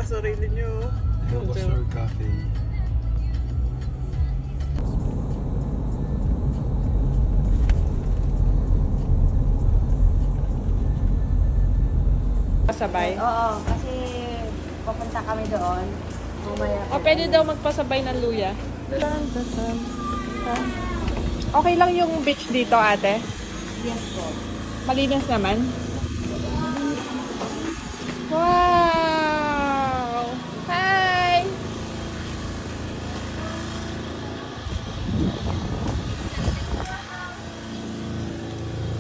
sarili nyo. Ilocosur Cafe. Pasabay? Oo, kasi papunta kami doon. Mamaya. O pwede daw magpasabay ng luya. Okay lang yung beach dito, ate? Yes po. Malinis naman? Wow! Hi!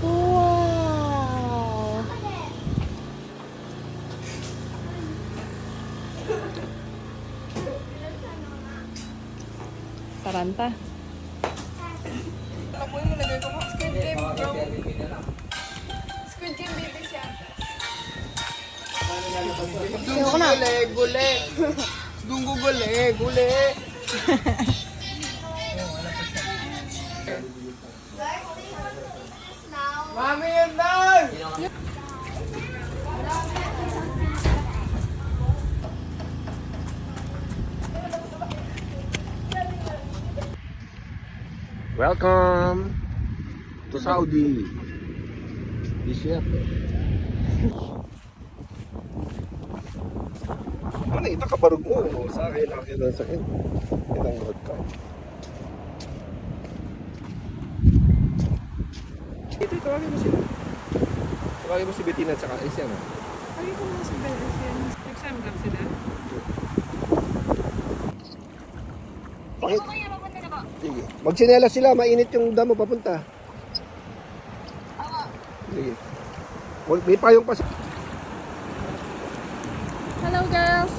Wow! Taranta. Ako yung nilagay ko. Squid Game, bro. Squid Game baby siya. Gule. Dungo gule. Mami, yan doon! Welcome to Saudi. Desierto. Ano, ito kabarog mo. Sa akin, sa akin. Itang road ka. Ito, tawagin mo sila. Tawagin mo si Bettina at saka Asian. Ay, ko mga sa Belis yan. Exam lang sila. Bakit? Sige. Magsinela sila, mainit yung damo papunta. Sige. May payong pa sa... Hello, girls!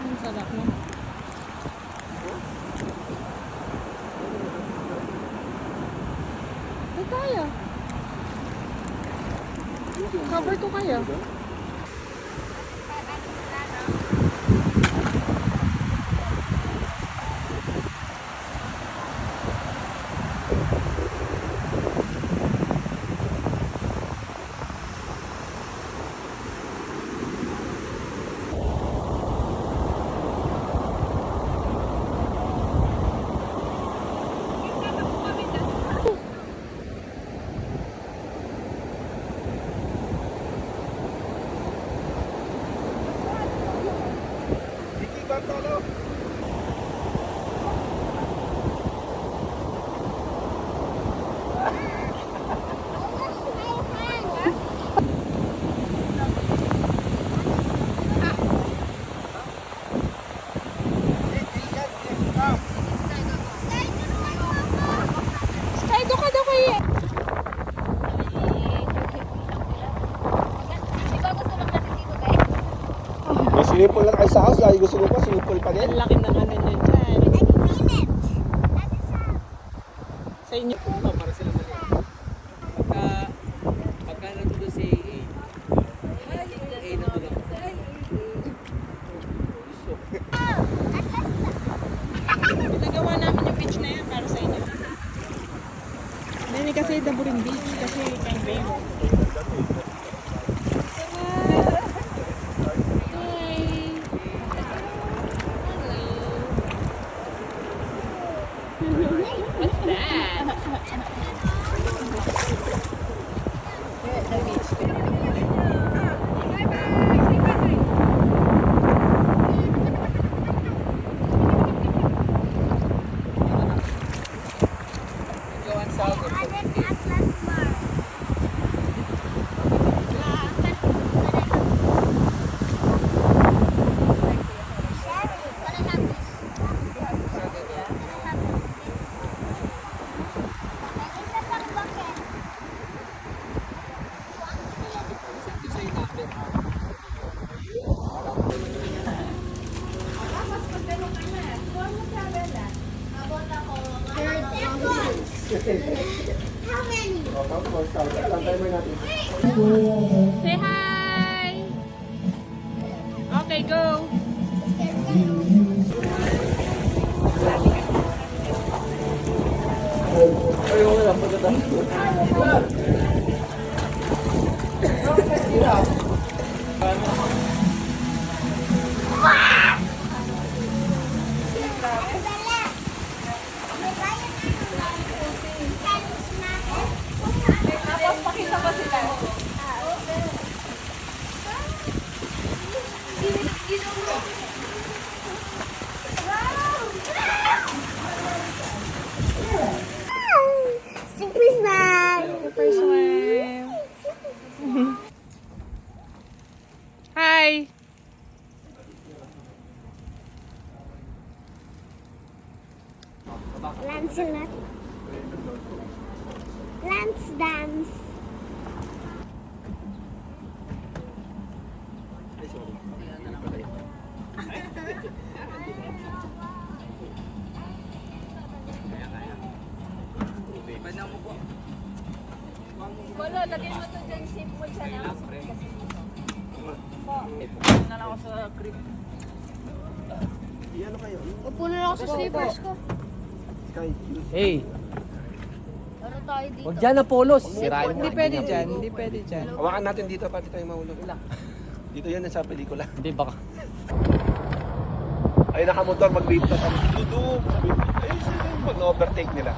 Ang sarap mo. Ay, kaya. Cover ko kaya. Vicky Bartolo. Ay, doon ka daw kayo. May swimming pool lang kayo sa house. Lagi gusto mo pa, swimming pool pa din. Ang laki ng ano nyo dyan. Sa inyo. Para sila mali. Pagka natuto si AA na lang. Pinagawa namin yung beach na yan para sa inyo. Hindi kasi Daburin Beach kasi kay Bemo. How many? Say hi! Okay, go! Ay, wala lang pagkatapos. First swim. Hi! Lancelot. Lance dance. Bolo, lagyan mo to dyan. Simple siya na. Na lang ako sa crib. Iyan kayo. Upo na lang ako sa slippers ko. Sky. Hey, Ano tayo dito? wag dyan na polos. Sirain mo. Hindi pwede dyan, hindi pwede dyan. Hawakan natin dito pati tayo mahulog. Dito yan sa pelikula. Hindi baka. Ay, nakamotor, mag-wave na kami. Dudum! Ay, pag na-overtake nila.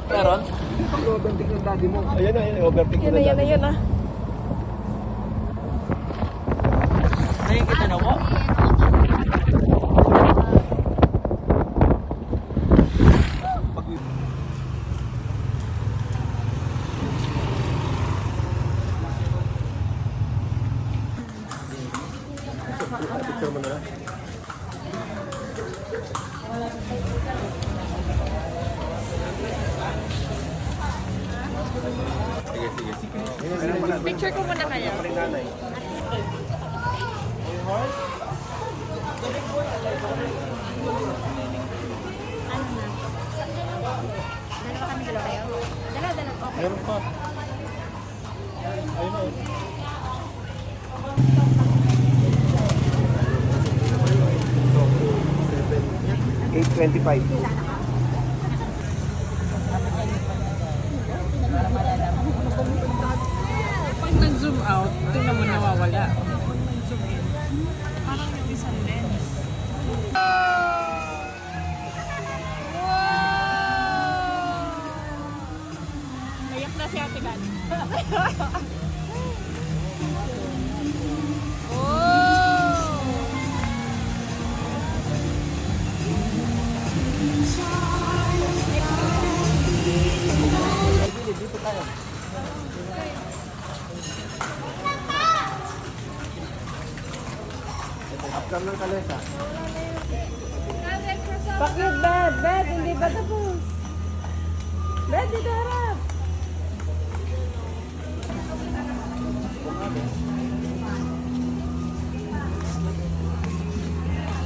Meron? Pag na-overtake ng daddy mo. Ayan na, overtake nila. Yan na. Nakikita na ko? Picture mo na lang. Sige. Picture ko muna kayo. Pari nanay. Dalawa kami dalawa kayo? Dalawa. Okay. Meron pa. Ayun na. 8:25. Pag nag-zoom out, tingnan mo nawawala. Pag nag-zoom in, parang yung isang lens. Nayak na si Ate Gan. Upcam ng kalesa. Bakit, Bed? Bed, hindi ba tapos? Bed, dito harap.